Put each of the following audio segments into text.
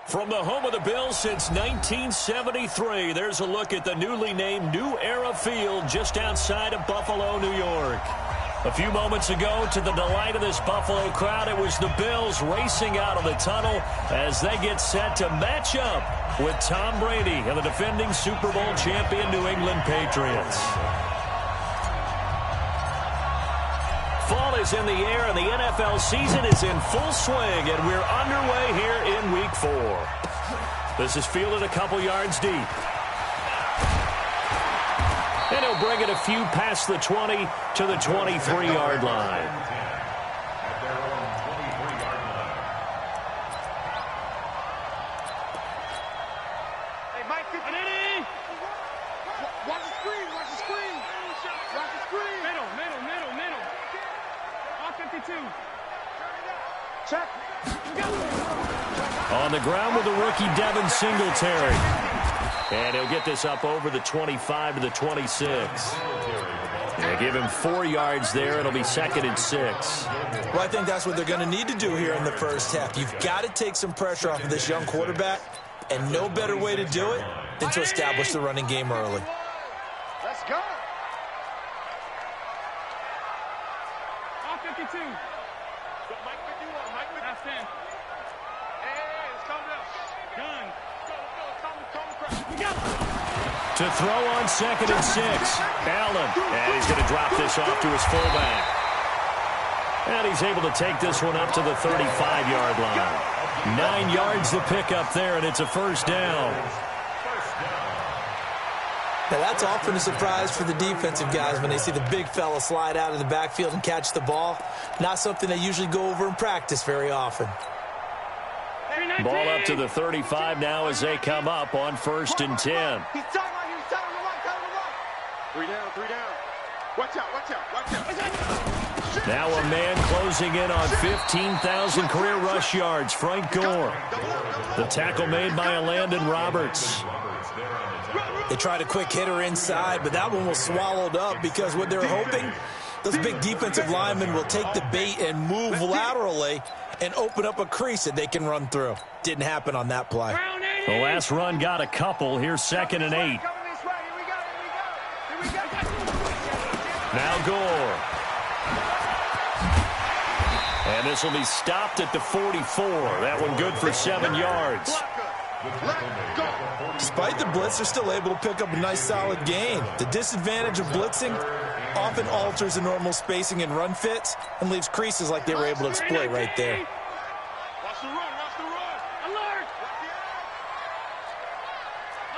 From the home of the Bills since 1973, there's a look at the newly named New Era Field just outside of Buffalo, New York. A few moments ago, to the delight of this Buffalo crowd, it was the Bills racing out of the tunnel as they get set to match up with Tom Brady and the defending Super Bowl champion New England Patriots. Fall is in the air, and the NFL season is in full swing, and we're underway here in Week 4. This is fielded a couple yards deep. And he'll bring it a few past the 20 to the 23-yard line. Hey, Mike, watch the screen, watch the screen. Watch the screen. Middle. All 52. Check. On the ground with the rookie Devin Singletary. And he'll get this up over the 25 to the 26. They give him 4 yards there. It'll be 2nd and 6. Well, I think that's what they're going to need to do here in the first half. You've got to take some pressure off of this young quarterback, and no better way to do it than to establish the running game early. Let's go. All 52. Mike 51, Mike 51. That's 10. Hey, it's coming up. Done. To throw on 2nd and 6. Allen. And he's going to drop this off to his fullback. And he's able to take this one up to the 35-yard line. 9 yards to pick up there, and it's a first down. Now, that's often a surprise for the defensive guys when they see the big fella slide out of the backfield and catch the ball. Not something they usually go over in practice very often. Ball up to the 35 now as they come up on 1st and 10. He's telling him to run. 3 down. Watch out. Now a man closing in on 15,000 career rush yards, Frank Gore. The tackle made by Landon Roberts. They tried a quick hitter inside, but that one was swallowed up because what they're hoping, those big defensive linemen will take the bait and move laterally and open up a crease that they can run through. Didn't happen on that play. The last run got a couple. Here's 2nd and 8. Now Gore. And this will be stopped at the 44. That one good for 7 yards. Despite the blitz, they're still able to pick up a nice solid gain. The disadvantage of blitzing often alters the normal spacing and run fits and leaves creases like they were able to exploit right there. Watch the run.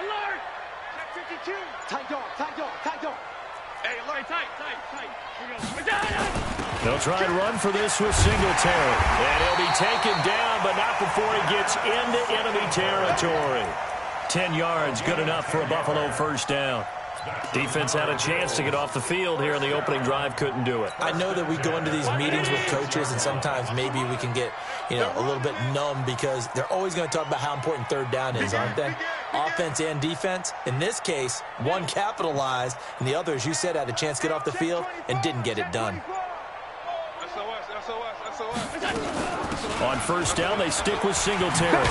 Alert. Check 52. Tight dog. Hey, alert. Tight. Here we go. They'll try and run for this with Singletary. And he'll be taken down, but not before he gets into enemy territory. 10 yards, good enough for a Buffalo first down. Defense had a chance to get off the field here in the opening drive, couldn't do it. I know that we go into these meetings with coaches, and sometimes maybe we can get, a little bit numb because they're always going to talk about how important 3rd down is, aren't they? Offense and defense. In this case, one capitalized, and the other, as you said, had a chance to get off the field and didn't get it done. On 1st down, they stick with Singletary.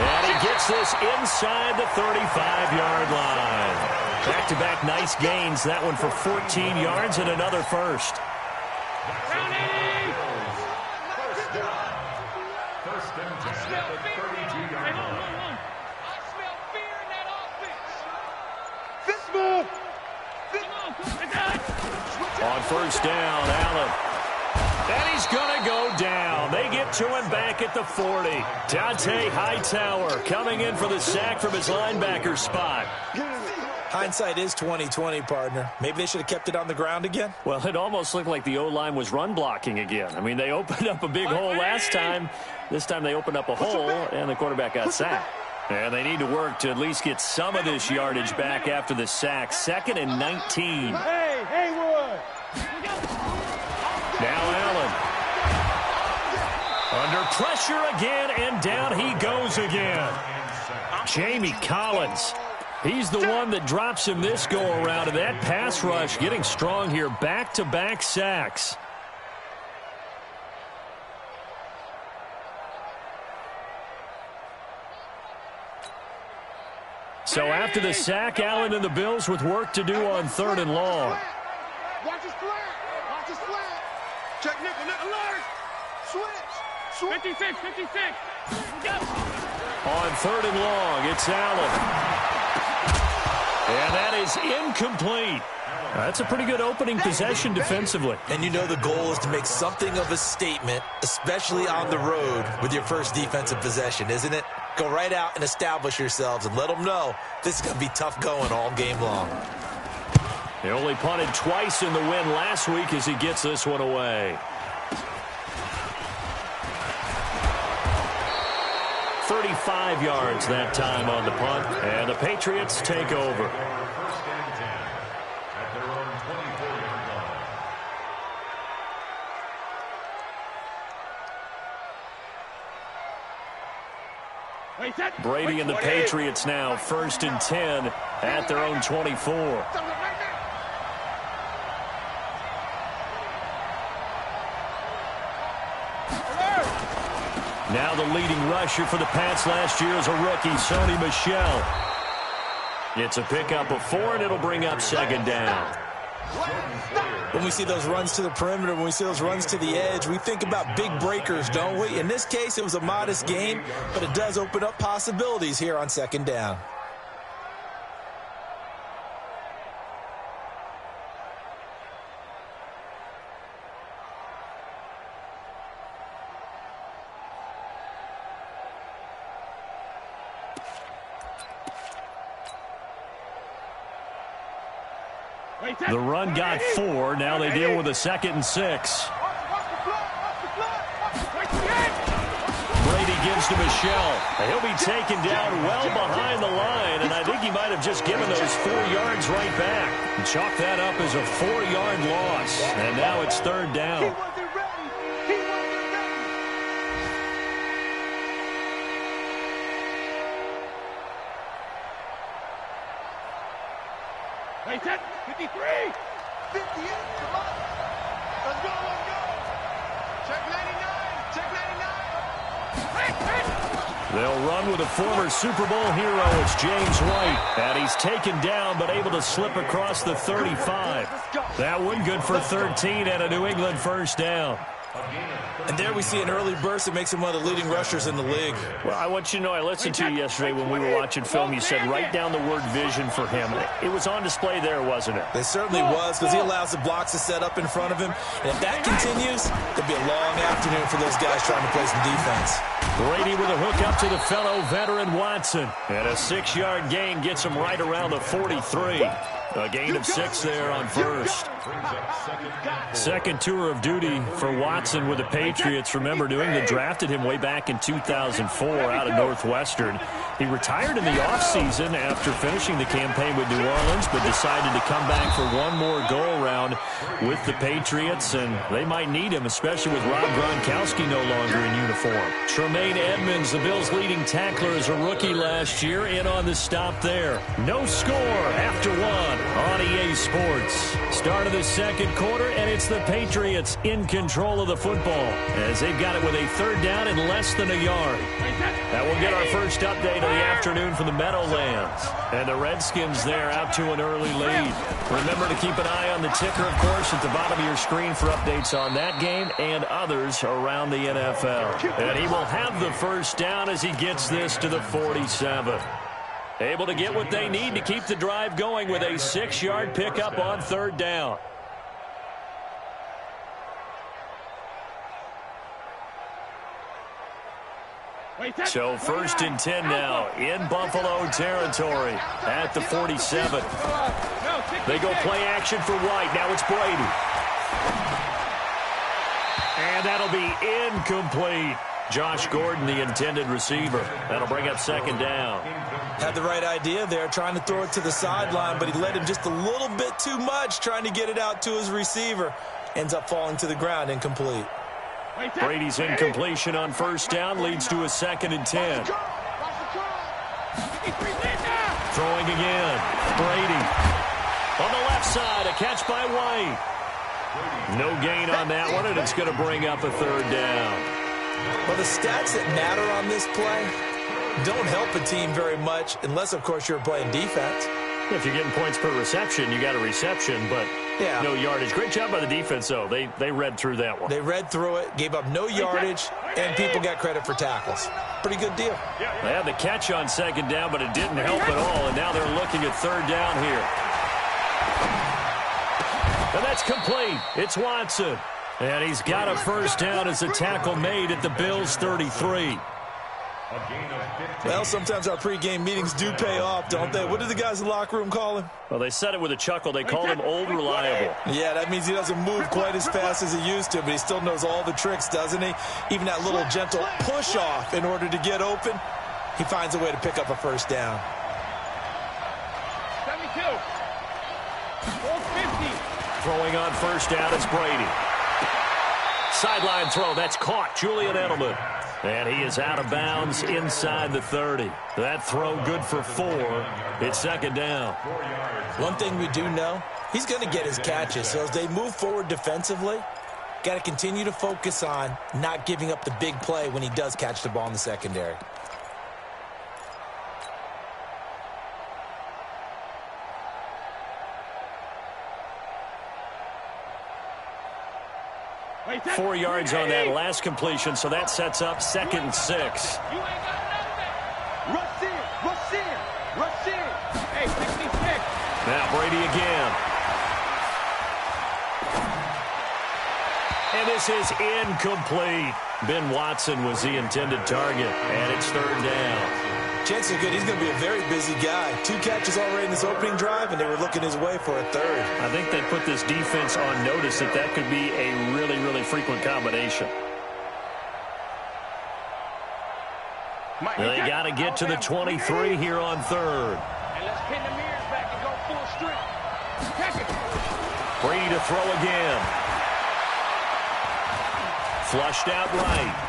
And he gets this inside the 35-yard line. Back-to-back nice gains. That one for 14 yards and another first. On 1st down, Allen. And he's going to go down. They get to him back at the 40. Dante Hightower coming in for the sack from his linebacker spot. Hindsight is 20/20, partner. Maybe they should have kept it on the ground again. Well, it almost looked like the O-line was run blocking again. I mean, they opened up a big hole last time. This time they opened up a hole, and the quarterback got sacked. And they need to work to at least get some of this yardage back after the sack. 2nd and 19. Hey, Haywood. Now Allen. Under pressure again, and down he goes again. Jamie Collins. He's the one that drops him this go-around, and that pass rush getting strong here. Back-to-back sacks. So after the sack, Allen and the Bills with work to do on 3rd and long. Watch his flat. Watch his flat. Check nickel, nickel. Alert. Switch. 56, 56. Go. On 3rd and long, it's Allen. And that is incomplete. That's a pretty good opening possession defensively. And you know the goal is to make something of a statement, especially on the road with your first defensive possession, isn't it? Go right out and establish yourselves and let them know this is going to be tough going all game long. He only punted twice in the win last week as he gets this one away. 35 yards that time on the punt, and the Patriots take over. Brady and the Patriots now 1st and 10 at their own 24. Now the leading rusher for the Pats last year is a rookie, Sony Michel. It's a pickup of 4, and it'll bring up 2nd down. When we see those runs to the perimeter, when we see those runs to the edge, we think about big breakers, don't we? In this case, it was a modest gain, but it does open up possibilities here on 2nd down. The run got 4. Now they deal with a 2nd and 6. Brady gives to Michel. He'll be taken down well behind the line, and I think he might have just given those 4 yards right back. And chalk that up as a 4-yard loss. And now it's 3rd down. Hey, 53! 58, come on! Let's go, let's go! Check 99, check 99! They'll run with a former Super Bowl hero. It's James White. And he's taken down but able to slip across the 35. That one good for 13 and a New England 1st down. And there we see an early burst that makes him one of the leading rushers in the league. Well, I want you to know, I listened to you yesterday when we were watching film. You said write down the word vision for him. It was on display there, wasn't it? It certainly was, because he allows the blocks to set up in front of him. And if that continues, it'll be a long afternoon for those guys trying to play some defense. Brady with a hook up to the fellow veteran Watson. And a 6-yard gain gets him right around the 43. A gain of 6 there on 1st. 2nd tour of duty for Watson with the Patriots. Remember, New England drafted him way back in 2004 out of Northwestern. He retired in the offseason after finishing the campaign with New Orleans, but decided to come back for one more go-around with the Patriots, and they might need him, especially with Rob Gronkowski no longer in uniform. Tremaine Edmonds, the Bills' leading tackler, as a rookie last year, in on the stop there. No score after 1 on EA Sports. Start of the 2nd quarter, and it's the Patriots in control of the football as they've got it with a 3rd down and less than a yard. That will get our first update of the afternoon from the Meadowlands. And the Redskins there out to an early lead. Remember to keep an eye on the ticker, of course, at the bottom of your screen for updates on that game and others around the NFL. And he will have the 1st down as he gets this to the 47. Able to get what they need to keep the drive going with a 6-yard pickup on 3rd down. So 1st and 10 now in Buffalo territory at the 47. They go play action for White. Now it's Brady. And that'll be incomplete. Josh Gordon, the intended receiver. That'll bring up 2nd down. Had the right idea there, trying to throw it to the sideline, but he led him just a little bit too much, trying to get it out to his receiver. Ends up falling to the ground, incomplete. Brady's incompletion on 1st down leads to a 2nd and 10. Throwing again. Brady. On the left side, a catch by White. No gain on that one, and it's going to bring up a 3rd down. Well, the stats that matter on this play, don't help a team very much unless, of course, you're playing defense. If you're getting points per reception, you got a reception, but no yardage. Great job by the defense, though. They read through that one. They read through it, gave up no yardage, and people got credit for tackles. Pretty good deal. They had the catch on second down, but it didn't help at all, and now they're looking at third down here. And that's complete. It's Watson. And he's got a first down as a tackle made at the Bills' 33. Well, sometimes our pregame meetings do pay off, don't they? What do the guys in the locker room call him? Well, they said it with a chuckle. They called him Old Reliable. Yeah, that means he doesn't move quite as fast as he used to, but he still knows all the tricks, doesn't he? Even that little gentle push-off in order to get open, he finds a way to pick up a first down. 72. 450. Throwing on first down is Brady. Sideline throw. That's caught. Julian Edelman. And he is out of bounds inside the 30. That throw good for 4. It's second down. One thing we do know, he's going to get his catches. So as they move forward defensively, got to continue to focus on not giving up the big play when he does catch the ball in the secondary. Wait, 4 yards on that last completion, so that sets up 2nd and 6. You ain't got nothing. Rush in. Rush in. Rush in. Hey, 66. Now Brady again. And this is incomplete. Ben Watson was the intended target, and it's third down. Chances are good he's going to be a very busy guy. 2 catches already in this opening drive, and they were looking his way for a third. I think they put this defense on notice that that could be a really, really frequent combination. They got to get to the 23 here on third. And let's pin the mirrors back and go full strength. Check it. Brady to throw again. Flushed out right.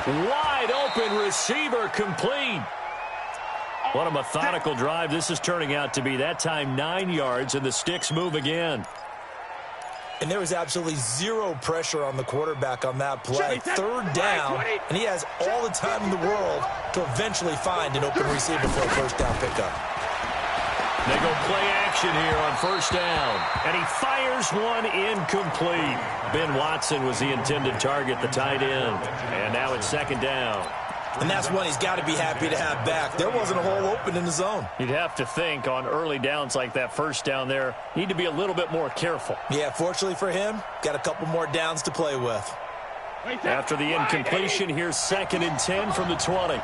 Wide open receiver complete. What a methodical drive this is turning out to be. That time 9 yards, and the sticks move again. And there was absolutely zero pressure on the quarterback on that play. Third down, and he has all the time in the world to eventually find an open receiver for a first down pickup. They go play action here on first down. And he fires one incomplete. Ben Watson was the intended target, the tight end. And now it's second down. And that's one he's got to be happy to have back. There wasn't a hole open in the zone. You'd have to think on early downs like that first down there, need to be a little bit more careful. Yeah, fortunately for him, got a couple more downs to play with. After the incompletion, here's 2nd and 10 from the 20.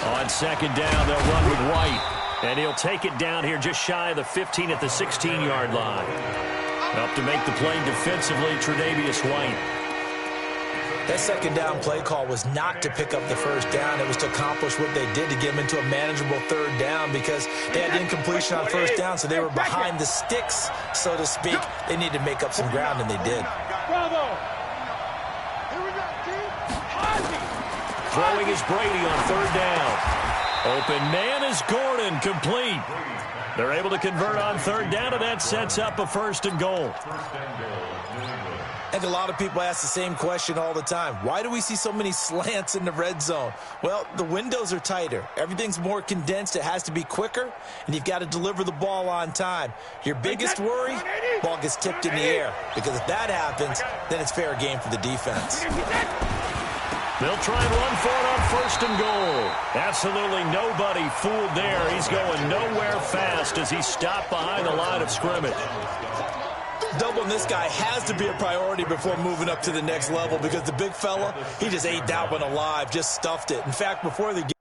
On second down, they'll run with White. And he'll take it down here just shy of the 15 at the 16-yard line. Up to make the play defensively, Tre'Davious White. That second down play call was not to pick up the first down. It was to accomplish what they did to get them into a manageable third down because they had incompletion on first down, so they were behind the sticks, so to speak. They needed to make up some ground, and they did. Bravo. Throwing is Brady on third down. Open man is Gordon, complete. They're able to convert on third down, and that sets up a 1st and goal. I think a lot of people ask the same question all the time. Why do we see so many slants in the red zone? Well, the windows are tighter. Everything's more condensed. It has to be quicker, and you've got to deliver the ball on time. Your biggest worry, ball gets tipped in the air, because if that happens, then it's fair game for the defense. They'll try and run for it on 1st and goal. Absolutely nobody fooled there. He's going nowhere fast as he stopped behind the line of scrimmage. Doubling this guy has to be a priority before moving up to the next level because the big fella, he just ate that one alive, just stuffed it. In fact, before the game,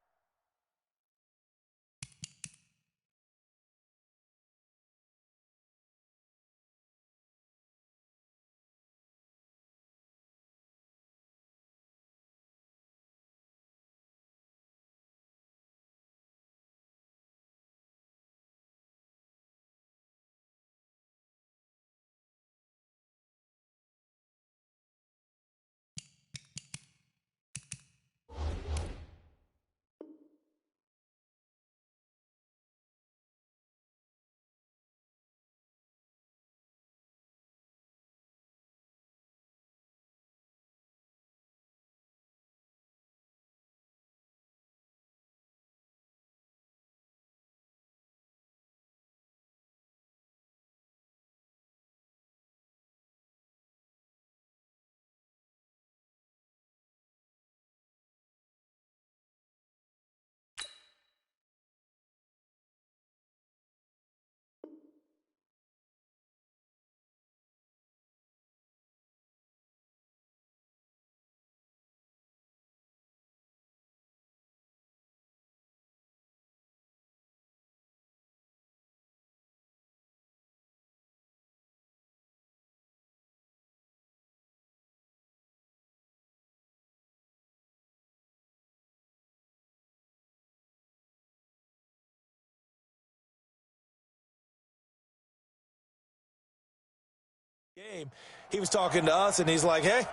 Game. He was talking to us, and he's like, hey,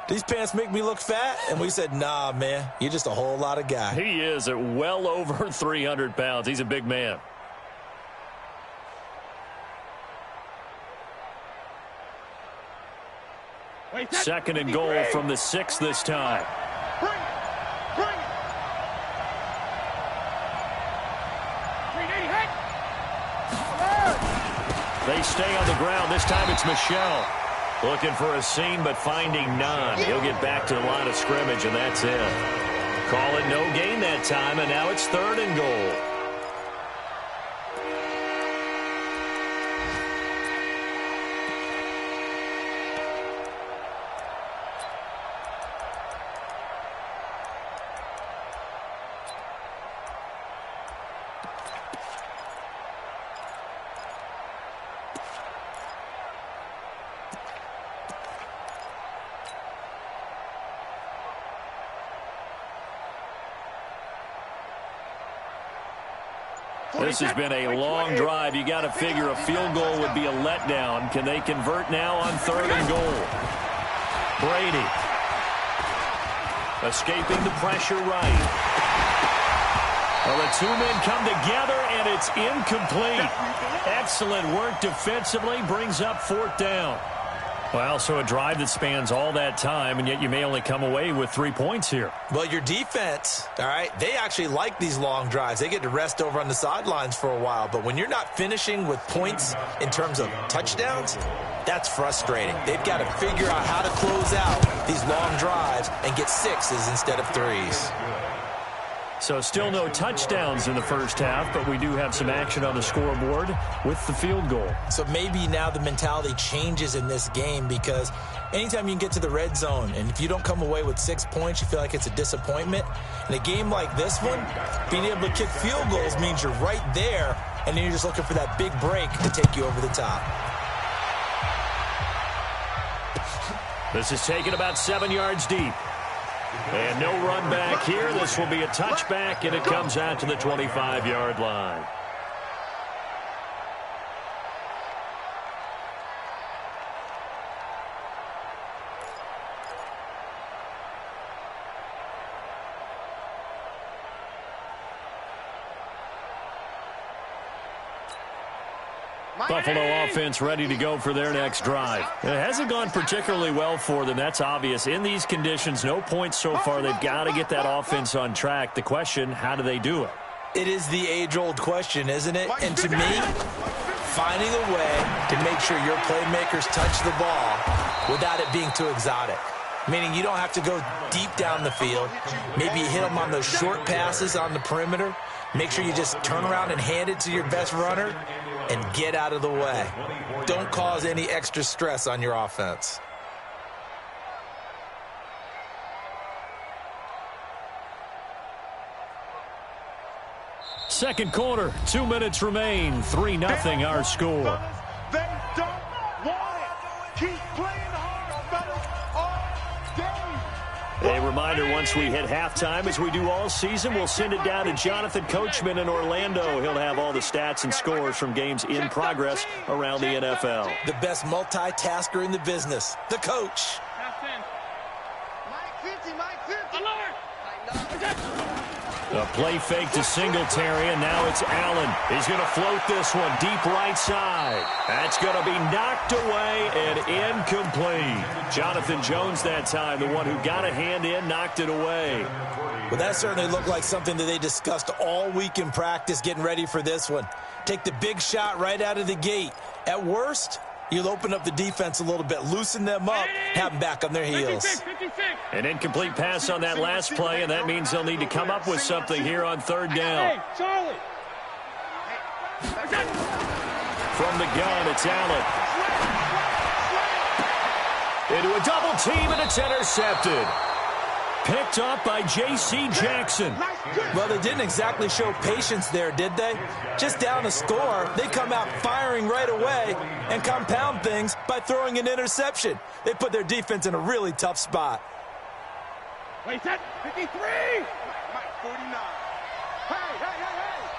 these pants make me look fat? And we said, nah, man, you're just a whole lot of guy. He is at well over 300 pounds. He's a big man. Second and goal from the 6 this time. Bring it. Bring it. 380 hit. They stay on the ground. This time it's Michel. Looking for a seam, but finding none. He'll get back to the line of scrimmage, and that's it. Call it no gain that time, and now it's 3rd and goal. This has been a long drive. You got to figure a field goal would be a letdown. Can they convert now on 3rd and goal? Brady. Escaping the pressure right. Well, the two men come together, and it's incomplete. Excellent work defensively. Brings up 4th down. Well, so a drive that spans all that time, and yet you may only come away with 3 points here. Well, your defense, all right, they actually like these long drives. They get to rest over on the sidelines for a while. But when you're not finishing with points in terms of touchdowns, that's frustrating. They've got to figure out how to close out these long drives and get 6s instead of 3s. So still no touchdowns in the first half, but we do have some action on the scoreboard with the field goal. So maybe now the mentality changes in this game, because anytime you can get to the red zone, and if you don't come away with 6 points, you feel like it's a disappointment. In a game like this one, being able to kick field goals means you're right there, and then you're just looking for that big break to take you over the top. This is taken about 7 yards deep. And no run back here. This will be a touchback, and it comes out to the 25-yard line. Buffalo offense ready to go for their next drive. It hasn't gone particularly well for them. That's obvious. In these conditions, no points so far. They've got to get that offense on track. The question, how do they do it? It is the age-old question, isn't it? And to me, finding a way to make sure your playmakers touch the ball without it being too exotic. Meaning you don't have to go deep down the field. Maybe you hit them on those short passes on the perimeter. Make sure you just turn around and hand it to your best runner and get out of the way. Don't cause any extra stress on your offense. Second quarter, 2 minutes remain. 3-0 our score. They don't want it. Keep playing hard, fellas, all day. A reminder, once we hit halftime, as we do all season, we'll send it down to Jonathan Coachman in Orlando. He'll have all the stats and scores from games in progress around the NFL. The best multitasker in the business, the coach. Mike 50, Mike 50. A play fake to Singletary, and now it's Allen. He's going to float this one deep right side. That's going to be knocked away and incomplete. Jonathan Jones that time, the one who got a hand in, knocked it away. Well, that certainly looked like something that they discussed all week in practice getting ready for this one. Take the big shot right out of the gate. At worst, you'll open up the defense a little bit, loosen them up, have them back on their heels. 56. An incomplete pass on that last play, and that means they'll need to come up with something here on 3rd down. Hey, Charlie. From the gun, it's Allen. Into a double team, and it's intercepted. Picked up by J.C. Jackson. Well, they didn't exactly show patience there, did they? Just down a score, they come out firing right away and compound things by throwing an interception. They put their defense in a really tough spot. Wait, that 53. Mike 49.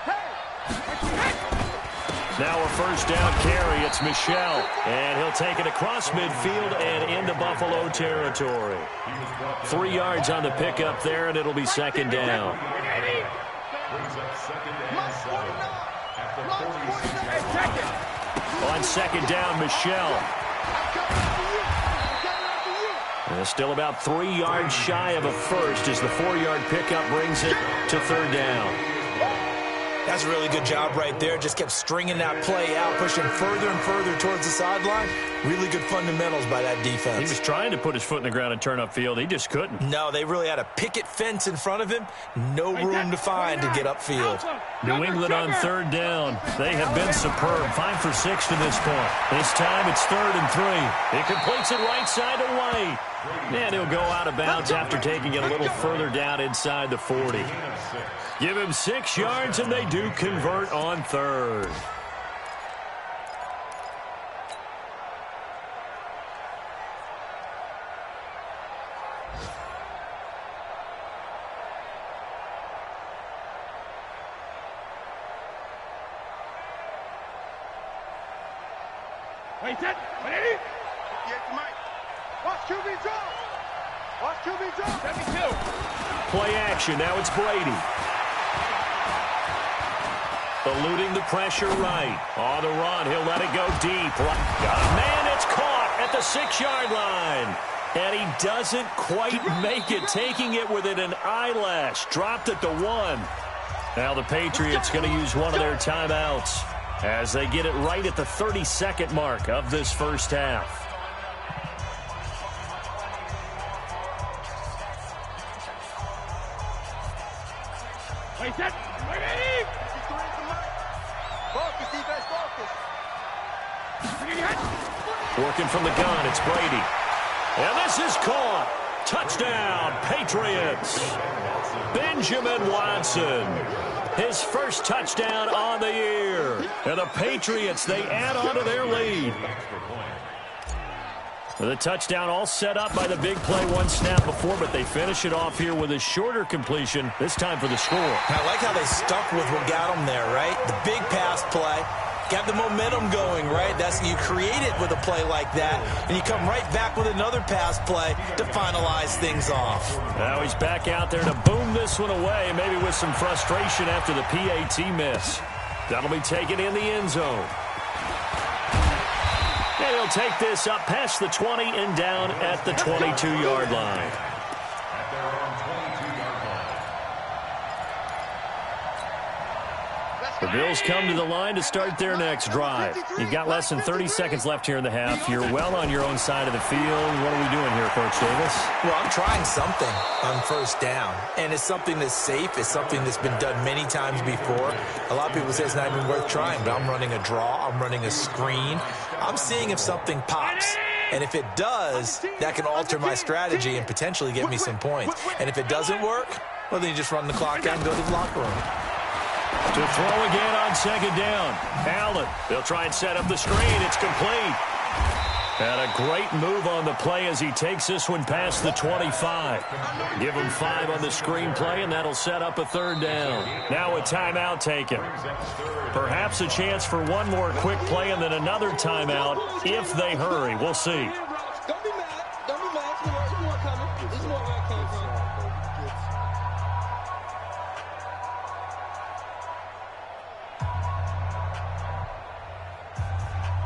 Hey. Now a first down carry. It's Michel. And he'll take it across midfield and into Buffalo territory. 3 yards on the pickup there, and it'll be second down. On second down, Michel. And still about 3 yards shy of a first as the 4-yard pickup brings it to third down. That's a really good job right there. Just kept stringing that play out, pushing further and further towards the sideline. Really good fundamentals by that defense. He was trying to put his foot in the ground and turn upfield. He just couldn't. No, they really had a picket fence in front of him. No room to find to get upfield. New England on third down. They have been superb. 5 for 6 to this point. This time it's 3rd and 3. He completes it right side to White. And he'll go out of bounds after taking it a little further down inside the 40. Give him 6 yards, and they do convert on third. Wait, set. Ready? Yes, Mike. Watch QB draw. Watch QB draw. 72. Play action. Now it's Brady. Eluding the pressure right. On the run, he'll let it go deep. Got a man, it's caught at the 6-yard line. And he doesn't quite make it, taking it within an eyelash. Dropped at the 1. Now the Patriots going to use one of their timeouts as they get it right at the 32nd mark of this first half. Wait, set. Ready? Focus, defense, focus. Working from the gun, it's Brady. And this is caught. Touchdown, Patriots. Benjamin Watson. His first touchdown on the year. And the Patriots, they add on to their lead. The touchdown all set up by the big play 1 snap before, but they finish it off here with a shorter completion, this time for the score. I like how they stuck with what got them there, right? The big pass play. Got the momentum going, right? You create it with a play like that, and you come right back with another pass play to finalize things off. Now he's back out there to boom this one away, maybe with some frustration after the PAT miss. That'll be taken in the end zone. And he'll take this up past the 20 and down at the 22-yard line. The Bills come to the line to start their next drive. You've got less than 30 seconds left here in the half. You're well on your own side of the field. What are we doing here, Coach Davis? Well, I'm trying something on first down, and it's something that's safe. It's something that's been done many times before. A lot of people say it's not even worth trying, but I'm running a draw. I'm running a screen. I'm seeing if something pops. And if it does, that can alter my strategy and potentially get me some points. And if it doesn't work, well, then you just run the clock out and go to the locker room. To throw again on second down. Allen, they'll try and set up the screen. It's complete. And a great move on the play as he takes this one past the 25. Give him 5 on the screen play, and that'll set up a third down. Now a timeout taken. Perhaps a chance for one more quick play and then another timeout if they hurry. We'll see. Don't be mad. Don't be mad. There's more coming. There's more where I came from.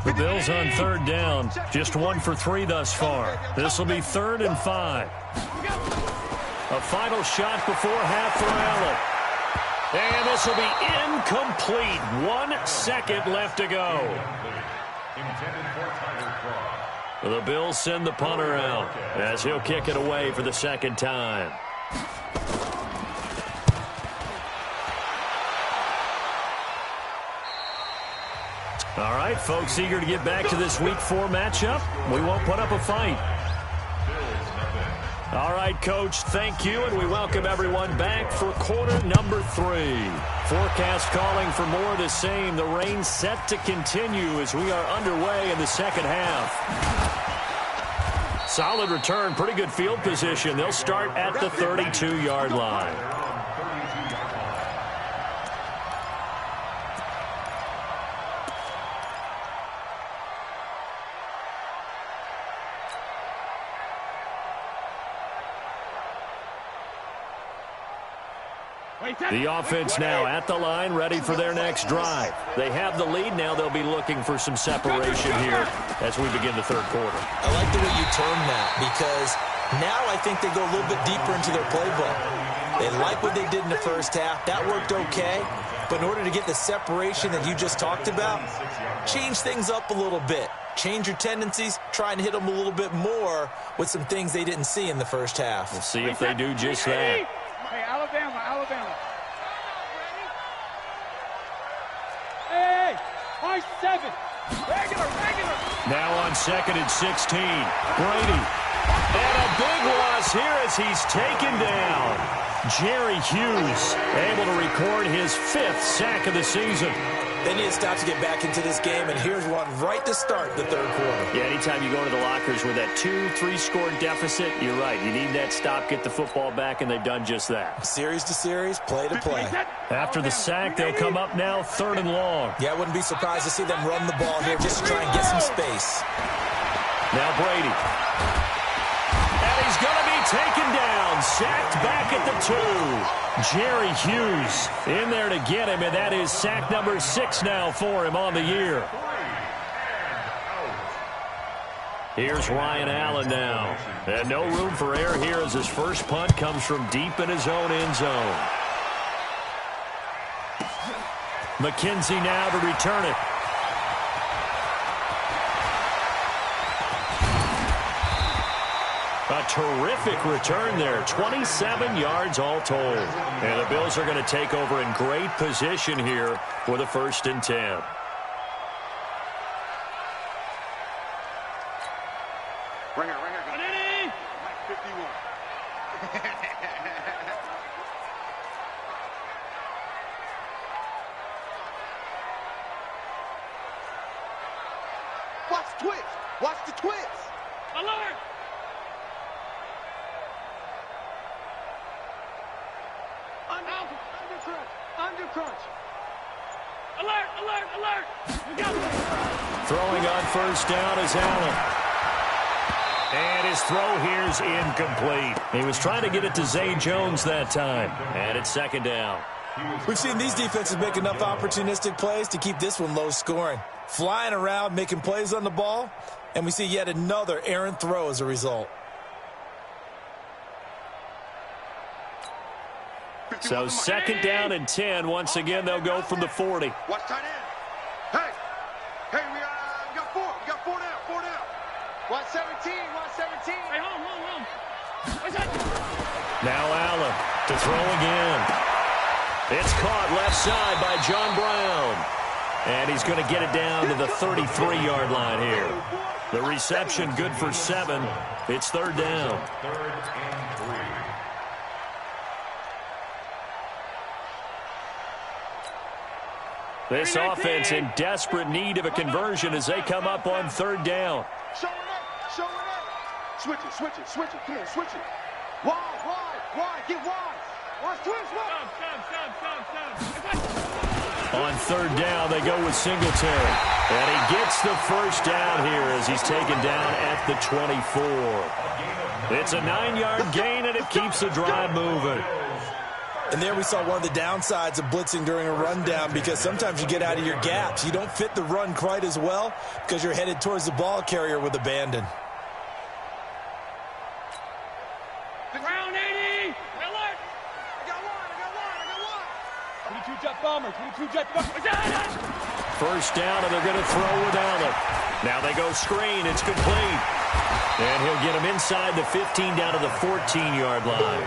The Bills on third down. Just 1 for 3 thus far. This will be 3rd and 5. A final shot before half for Allen. And this will be incomplete. 1 second left to go. The Bills send the punter out as he'll kick it away for the second time. All right, folks, eager to get back to this Week 4 matchup. We won't put up a fight. All right, Coach, thank you, and we welcome everyone back for quarter number 3. Forecast calling for more of the same. The rain set to continue as we are underway in the second half. Solid return, pretty good field position. They'll start at the 32-yard line. The offense now at the line, ready for their next drive. They have the lead. Now they'll be looking for some separation here as we begin the third quarter. I like the way you term that, because now I think they go a little bit deeper into their playbook. They like what they did in the first half. That worked okay. But in order to get the separation that you just talked about, change things up a little bit. Change your tendencies, try and hit them a little bit more with some things they didn't see in the first half. We'll see if they do just that. Hey, Alabama. Hey, high 7. Regular. Now on second and 16. Brady. And a big loss here as he's taken down. Jerry Hughes able to record his 5th sack of the season. They need to stop to get back into this game, and here's one right to start the third quarter. Yeah, anytime you go to the lockers with that 2-3 score deficit, you're right. You need that stop, get the football back, and they've done just that. Series to series, play to play. After the sack, they'll come up now 3rd and long. Yeah, I wouldn't be surprised to see them run the ball here just to try and get some space. Now Brady. And he's going to be taken down, sacked back at the 2. Jerry Hughes in there to get him, and that is sack number 6 now for him on the year. Here's Ryan Allen now. And no room for error here as his first punt comes from deep in his own end zone. McKenzie now to return it. A terrific return there. 27 yards all told. And the Bills are going to take over in great position here with a 1st and 10. Right here. 51. Watch the twitch. Watch the twitch. Alert! Under crunch. Alert! You got it. Throwing on 1st down is Allen. And his throw here's incomplete. He was trying to get it to Zay Jones that time. And it's 2nd down. We've seen these defenses make enough opportunistic plays to keep this one low scoring. Flying around, making plays on the ball, and we see yet another errant throw as a result. So 2nd down and 10. Once again, they'll go from the 40. Watch tight end. Hey, we got 4. We got 4 down. Watch 17. Hey, home. What's that? Now Allen to throw again. It's caught left side by John Brown. And he's going to get it down to the 33-yard line here. The reception good for 7. It's 3rd down. This offense in desperate need of a conversion as they come up on 3rd down. Show it up. Switch it. Come on, switch it. Wide. Get wide. Watch twist. Stop. On 3rd down, they go with Singletary. And he gets the 1st down here as he's taken down at the 24. It's a 9-yard gain, and it keeps the drive moving. And there we saw one of the downsides of blitzing during a rundown, because sometimes you get out of your gaps. You don't fit the run quite as well because you're headed towards the ball carrier with abandon. Ground 80. Alert. I got one. 22 jet bomber. 22 jet bomber. 1st down, and they're going to throw with Allen. Now they go screen. It's complete. And he'll get him inside the 15 down to the 14-yard line.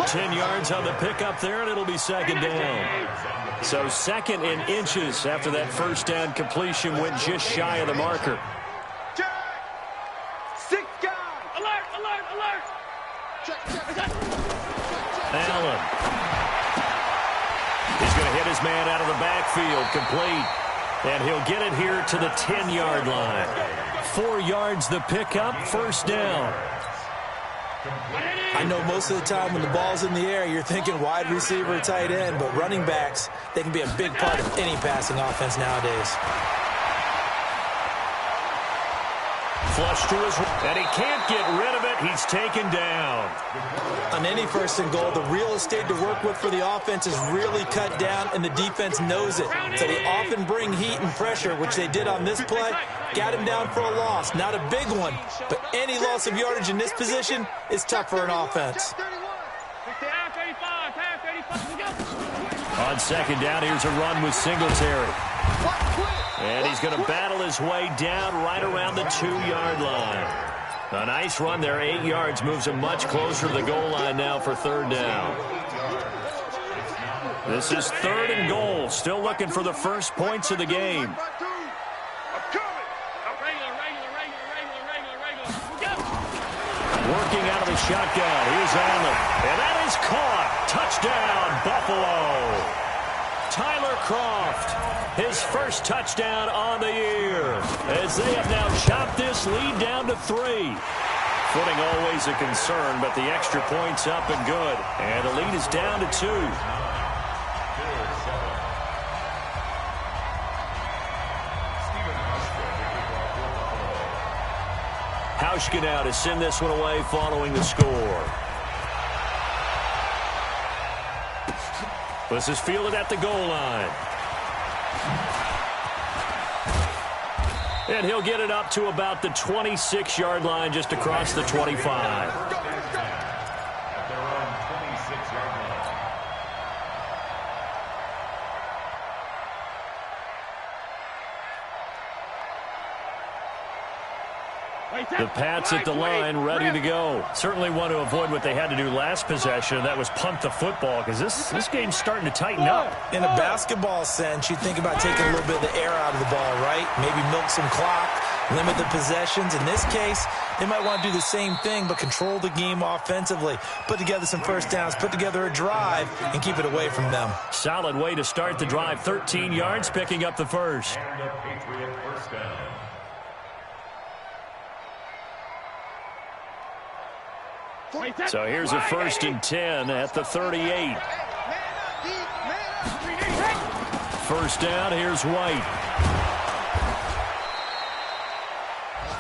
10 yards on the pickup there, and it'll be 2nd down. So 2nd in inches after that 1st down completion went just shy of the marker. Check. 6 guys. Alert. Check. Allen. He's going to hit his man out of the backfield, complete. And he'll get it here to the 10-yard line. 4 yards the pickup, 1st down. I know most of the time when the ball's in the air, you're thinking wide receiver, tight end, but running backs, they can be a big part of any passing offense nowadays. Flush to his right, and he can't get rid of it. He's taken down. On any first and goal, the real estate to work with for the offense is really cut down, and the defense knows it. So they often bring heat and pressure, which they did on this play. Got him down for a loss. Not a big one, but any loss of yardage in this position is tough for an offense. On second down, here's a run with Singletary. And he's going to battle his way down right around the 2-yard line. A nice run there, 8 yards, moves him much closer to the goal line now for third down. This is 3rd and goal, still looking for the first points of the game. Working out of the shotgun, here's Allen, and that is caught. Touchdown, Buffalo. Tyler Kroft, his first touchdown on the year, as they have now chopped this lead down to 3. Footing always a concern, but the extra point's up and good, and the lead is down to 2. Hauschka now to send this one away following the score. This is fielded at the goal line. And he'll get it up to about the 26-yard line, just across the 25. The Pats at the line, ready to go. Certainly want to avoid what they had to do last possession. That was punt the football, because this game's starting to tighten up. In a basketball sense, you think about taking a little bit of the air out of the ball, right? Maybe milk some clock, limit the possessions. In this case, they might want to do the same thing, but control the game offensively. Put together some first downs, put together a drive, and keep it away from them. Solid way to start the drive. 13 yards, picking up the first. So here's a 1st and 10 at the 38. First down, here's White.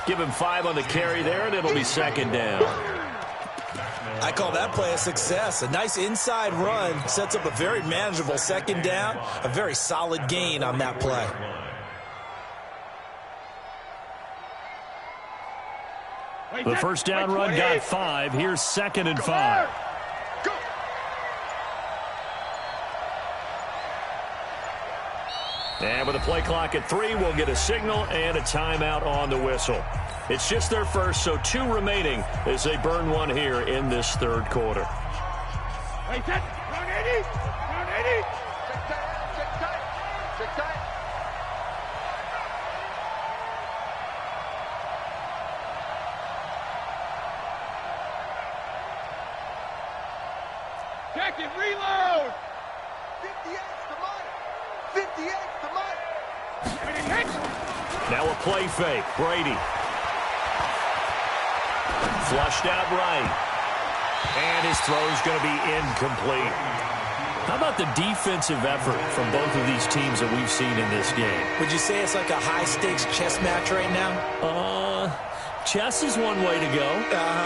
Give him 5 on the carry there, and it'll be 2nd down. I call that play a success. A nice inside run sets up a very manageable 2nd down. A very solid gain on that play. The first down run got 5. Here's 2nd and 5. And with a play clock at 3, we'll get a signal and a timeout on the whistle. It's just their first, so 2 remaining as they burn one here in this 3rd quarter. Wait, set. Down 80. Down 80. Check tight. Check tight. Check it, reload! 58's the money! 58's the money! Everything hits! Now a play fake. Brady. Flushed out right. And his throw's going to be incomplete. How about the defensive effort from both of these teams that we've seen in this game? Would you say it's like a high-stakes chess match right now? Chess is one way to go.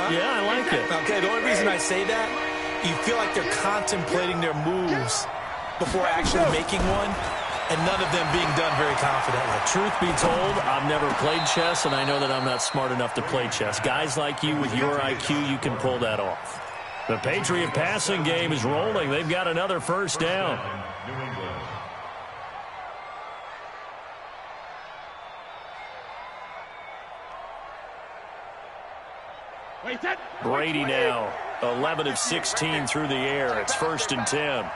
Yeah, I like it. Okay, the only reason I say that, you feel like they're contemplating their moves before actually making one, and none of them being done very confidently. Truth be told, I've never played chess, and I know that I'm not smart enough to play chess. Guys like you with your IQ, you can pull that off. The Patriot passing game is rolling. They've got another first down. Brady now, 11 of 16 through the air. It's 1st and 10.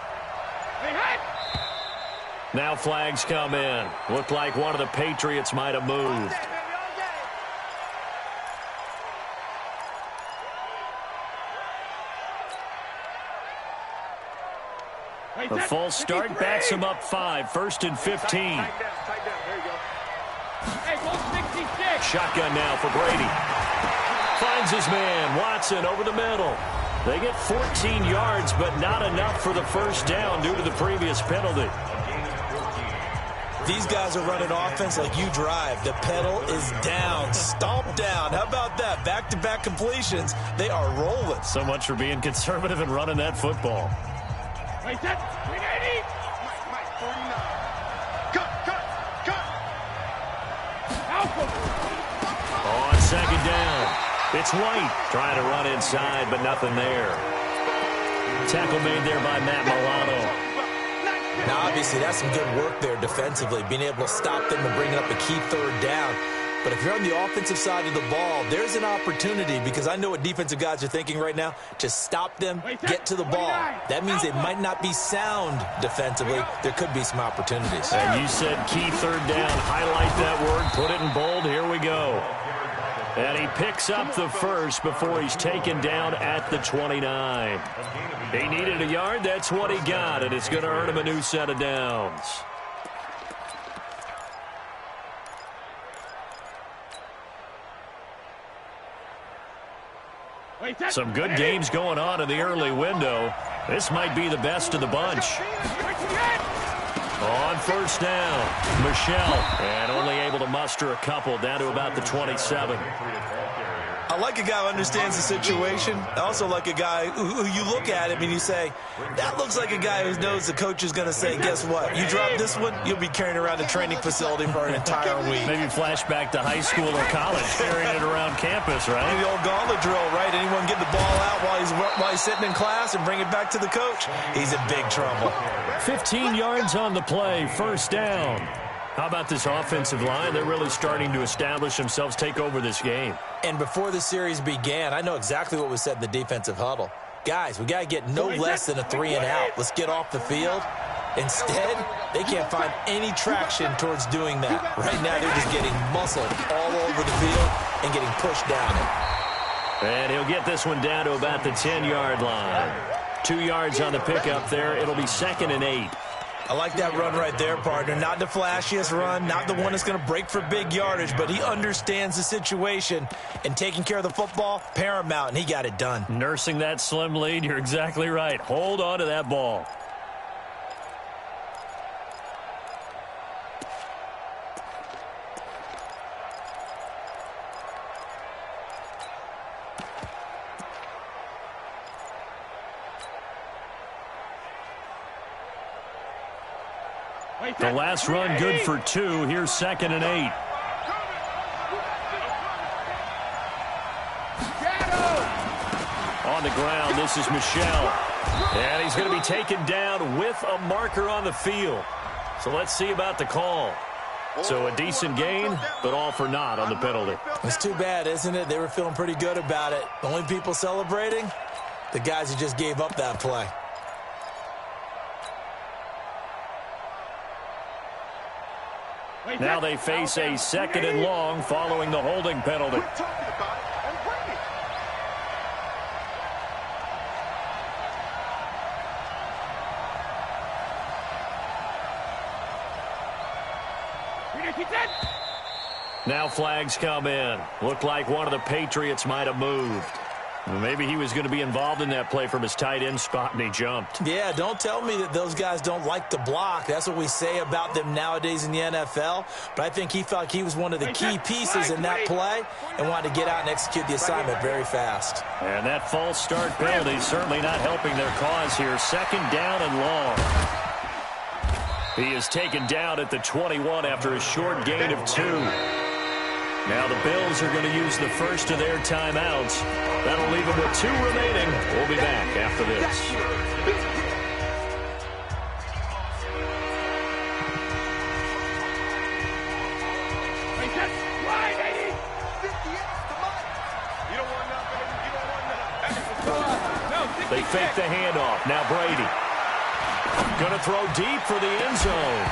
Now flags come in. Looked like one of the Patriots might have moved. A false start backs him up 5. 1st and 15. Shotgun now for Brady. Finds his man, Watson, over the middle. They get 14 yards, but not enough for the first down due to the previous penalty. These guys are running offense like you drive. The pedal is down, stomp down. How about that? Back-to-back completions. They are rolling. So much for being conservative and running that football. Wait, set. 380. Mike, 49. Cut. Alpha. On second down, it's White trying to run inside, but nothing there. Tackle made there by Matt Milano. Now, obviously, that's some good work there defensively, being able to stop them and bring up a key third down. But if you're on the offensive side of the ball, there's an opportunity, because I know what defensive guys are thinking right now, to stop them, get to the ball. That means they might not be sound defensively. There could be some opportunities. And you said key third down. Highlight that word. Put it in bold. Here we go. And he picks up the first before he's taken down at the 29. He needed a yard. That's what he got, and it's going to earn him a new set of downs. Some good games going on in the early window. This might be the best of the bunch. On first down, Michelle, and only able to muster a couple down to about the 27. I like a guy who understands the situation. I also like a guy who you look at him and you say, that looks like a guy who knows the coach is going to say, guess what? You drop this one, you'll be carrying around a training facility for an entire week. Maybe flashback to high school or college, carrying it around campus, right? The old gauntlet drill, right? Anyone get the ball out while he's sitting in class and bring it back to the coach? He's in big trouble. 15 yards on the play, first down. How about this offensive line? They're really starting to establish themselves, take over this game. And before the series began, I know exactly what was said in the defensive huddle. Guys, we got to get no less than a 3 and out. Let's get off the field. Instead, they can't find any traction towards doing that. Right now, they're just getting muscled all over the field and getting pushed down it. And he'll get this one down to about the 10-yard line. 2 yards on the pickup there. It'll be 2nd and 8. I like that run right there, partner. Not the flashiest run, not the one that's going to break for big yardage, but he understands the situation, and taking care of the football, paramount, and he got it done. Nursing that slim lead, you're exactly right. Hold on to that ball. The last run good for 2. Here's 2nd and 8. On the ground, this is Michelle. And he's going to be taken down with a marker on the field. So let's see about the call. So a decent gain, but all for naught on the penalty. It's too bad, isn't it? They were feeling pretty good about it. The only people celebrating, the guys who just gave up that play. Now they face a 2nd and long following the holding penalty. Now flags come in. Looked like one of the Patriots might have moved. Maybe he was going to be involved in that play from his tight end spot, and he jumped. Yeah, don't tell me that those guys don't like to block. That's what we say about them nowadays in the NFL. But I think he felt like he was one of the key pieces in that play and wanted to get out and execute the assignment very fast. And that false start penalty certainly not helping their cause here. 2nd down and long. He is taken down at the 21 after a short gain of 2. Now the Bills are going to use the first of their timeouts. That'll leave them with 2 remaining. We'll be back after this. They fake the handoff. Now Brady. Going to throw deep for the end zone.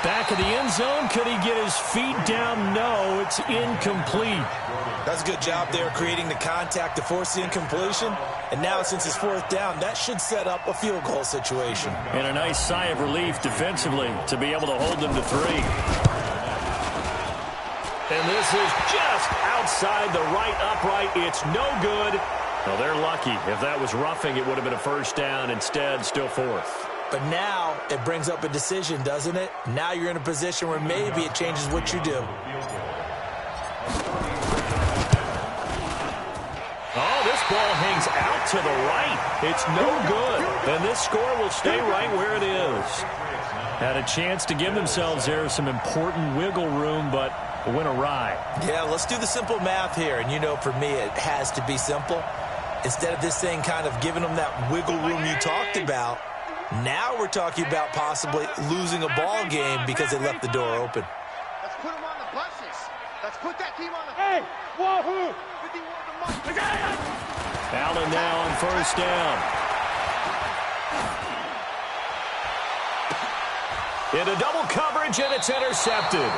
Back of the end zone. Could he get his feet down? No, it's incomplete. That's a good job there creating the contact to force the incompletion. And now since it's 4th down, that should set up a field goal situation. And a nice sigh of relief defensively to be able to hold them to 3. And this is just outside the right upright. It's no good. Well, they're lucky. If that was roughing, it would have been a first down. Instead, still 4th. But now it brings up a decision, doesn't it? Now you're in a position where maybe it changes what you do. Oh, this ball hangs out to the right. It's no good. And this score will stay right where it is. Had a chance to give themselves there some important wiggle room, but it went awry. Yeah, let's do the simple math here. And you know, for me, it has to be simple. Instead of this thing kind of giving them that wiggle room you talked about, now we're talking about possibly losing a ball game because they left the door open. Let's put them on the buses. Let's put that team on the... Hey, wahoo! Allen now on first down. Into double coverage, and it's intercepted.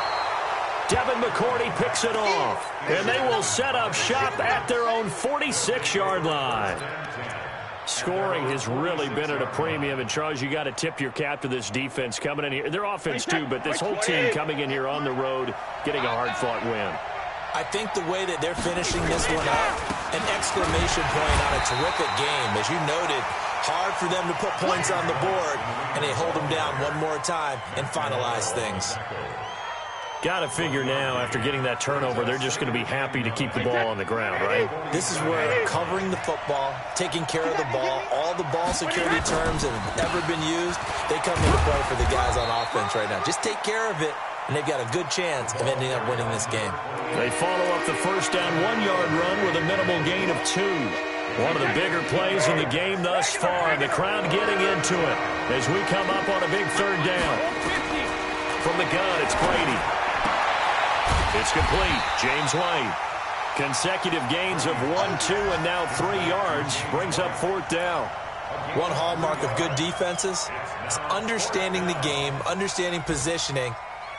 Devin McCourty picks it off, and they will set up shop at their own 46-yard line. Scoring has really been at a premium, and Charles, you got to tip your cap to this defense coming in here. Their offense too, but this whole team coming in here on the road, getting a hard-fought win. I think the way that they're finishing this one up, an exclamation point on a terrific game. As you noted, hard for them to put points on the board, and they hold them down one more time and finalize things. Got to figure now, after getting that turnover, they're just going to be happy to keep the ball on the ground, right? This is where covering the football, taking care of the ball, all the ball security terms that have ever been used, they come into play for the guys on offense right now. Just take care of it, and they've got a good chance of ending up winning this game. They follow up the first down 1-yard run with a minimal gain of 2. One of the bigger plays in the game thus far. The crowd getting into it as we come up on a big third down. From the gun, it's Brady. It's complete. James White. Consecutive gains of 1, 2, and now 3 yards. Brings up fourth down. One hallmark of good defenses is understanding the game, understanding positioning,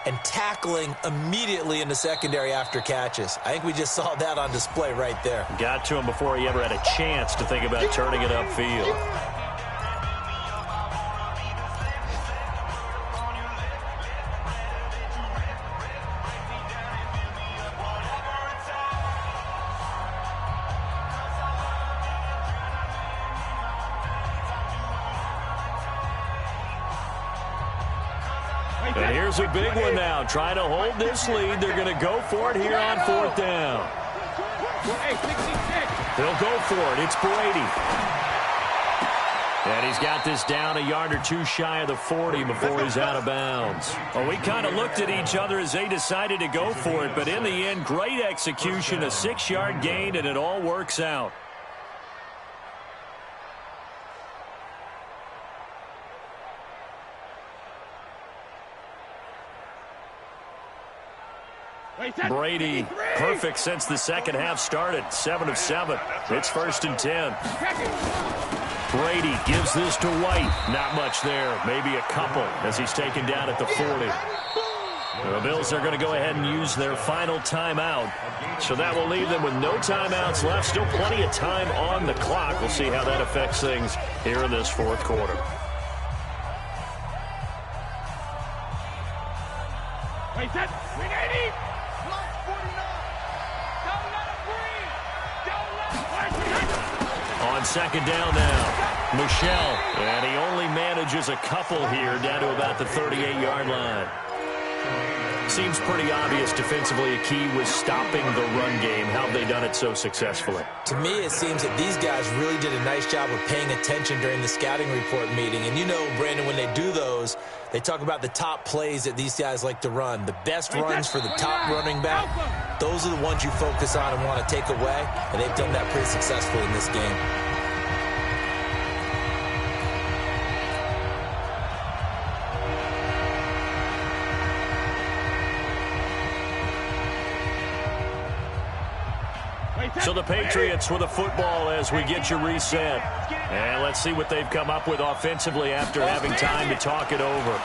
and tackling immediately in the secondary after catches. I think we just saw that on display right there. Got to him before he ever had a chance to think about turning it upfield. And here's a big one now. Trying to hold this lead. They're going to go for it here on fourth down. They'll go for it. It's Brady. And he's got this down a yard or two shy of the 40 before he's out of bounds. Well, we kind of looked at each other as they decided to go for it. But in the end, great execution, a 6-yard gain, and it all works out. Brady, perfect since the second half started. 7 of 7. It's 1st and 10. Brady gives this to White. Not much there. Maybe a couple as he's taken down at the 40. The Bills are going to go ahead and use their final timeout. So that will leave them with no timeouts left. Still plenty of time on the clock. We'll see how that affects things here in this fourth quarter. Wait, set. 380. On second down now, Michelle, and he only manages a couple here down to about the 38-yard line. Seems pretty obvious defensively a key was stopping the run game. How have they done it so successfully? To me, it seems that these guys really did a nice job of paying attention during the scouting report meeting. And you know, Brandon, when they do those, they talk about the top plays that these guys like to run. The best runs for the top running back, those are the ones you focus on and want to take away. And they've done that pretty successfully in this game. So the Patriots with a football as we get you reset. And let's see what they've come up with offensively after having time to talk it over.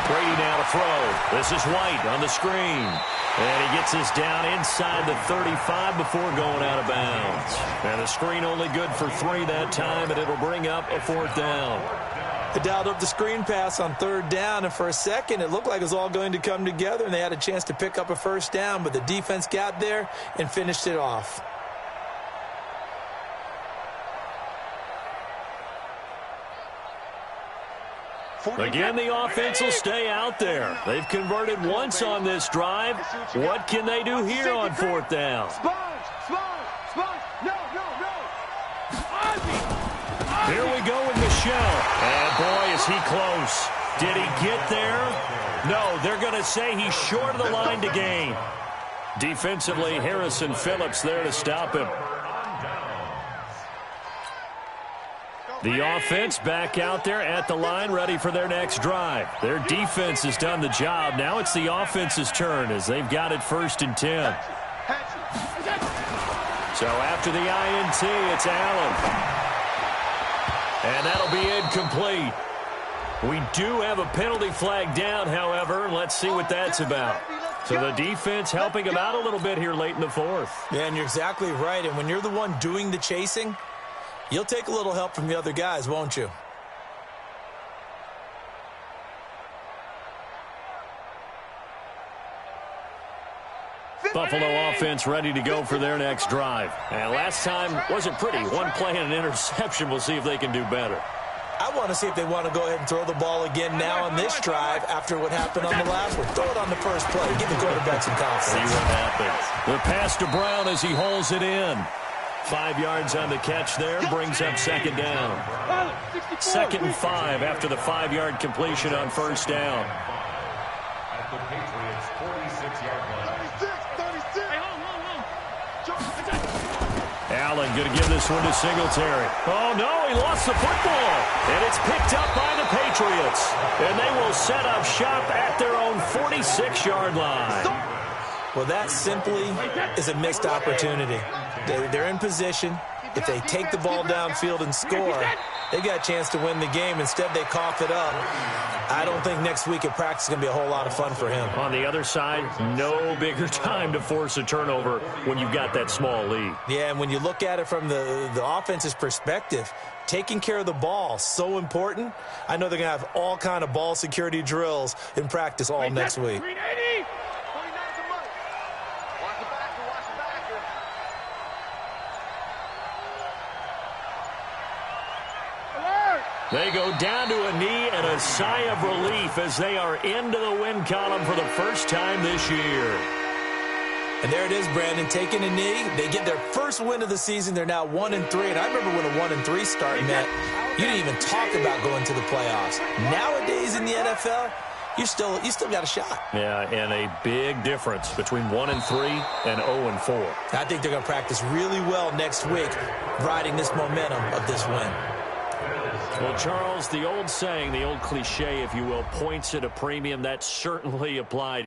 Brady now to throw. This is White on the screen. And he gets this down inside the 35 before going out of bounds. And the screen only good for 3 that time, and it'll bring up a fourth down. They dialed up the screen pass on third down, and for a second it looked like it was all going to come together, and they had a chance to pick up a first down, but the defense got there and finished it off. Again, the offense will stay out there. They've converted once on this drive. What can they do here on 4th down? Here we go with Michelle. And boy, is he close. Did he get there? No, they're going to say he's short of the line to gain. Defensively, Harrison Phillips there to stop him. The offense back out there at the line, ready for their next drive. Their defense has done the job. Now it's the offense's turn as they've got it 1st and 10. So after the INT, it's Allen. And that'll be incomplete. We do have a penalty flag down, however. Let's see what that's about. So the defense helping him out a little bit here late in the 4th. Yeah, and you're exactly right. And when you're the one doing the chasing, you'll take a little help from the other guys, won't you? Buffalo offense ready to go for their next drive. And last time wasn't pretty. One play and an interception. We'll see if they can do better. I want to see if they want to go ahead and throw the ball again now on this drive after what happened on the last one. Throw it on the first play. Give the quarterback some confidence. See what happens. The pass to Brown as he holds it in. 5 yards on the catch there. Brings up 2nd down. 2nd and 5 after the 5-yard completion on 1st down. At the Patriots' 46-yard line. Allen going to give this one to Singletary. Oh, no, he lost the football. And it's picked up by the Patriots. And they will set up shop at their own 46-yard line. Well, that simply is a missed opportunity. They're in position. If they take the ball downfield and score, they got a chance to win the game. Instead, they cough it up. I don't think next week at practice is going to be a whole lot of fun for him. On the other side, no bigger time to force a turnover when you've got that small lead. Yeah, and when you look at it from the offense's perspective, taking care of the ball, so important. I know they're going to have all kind of ball security drills in practice all next week. They go down to a knee and a sigh of relief as they are into the win column for the first time this year. And there it is, Brandon, taking a knee. They get their first win of the season. They're now 1-3. And I remember when a 1-3 start meant you didn't even talk about going to the playoffs. Nowadays in the NFL, you still got a shot. Yeah, and a big difference between 1-3 and 0-4. I think they're going to practice really well next week, riding this momentum of this win. Well, Charles, the old saying, the old cliche, if you will, points at a premium, that certainly applied.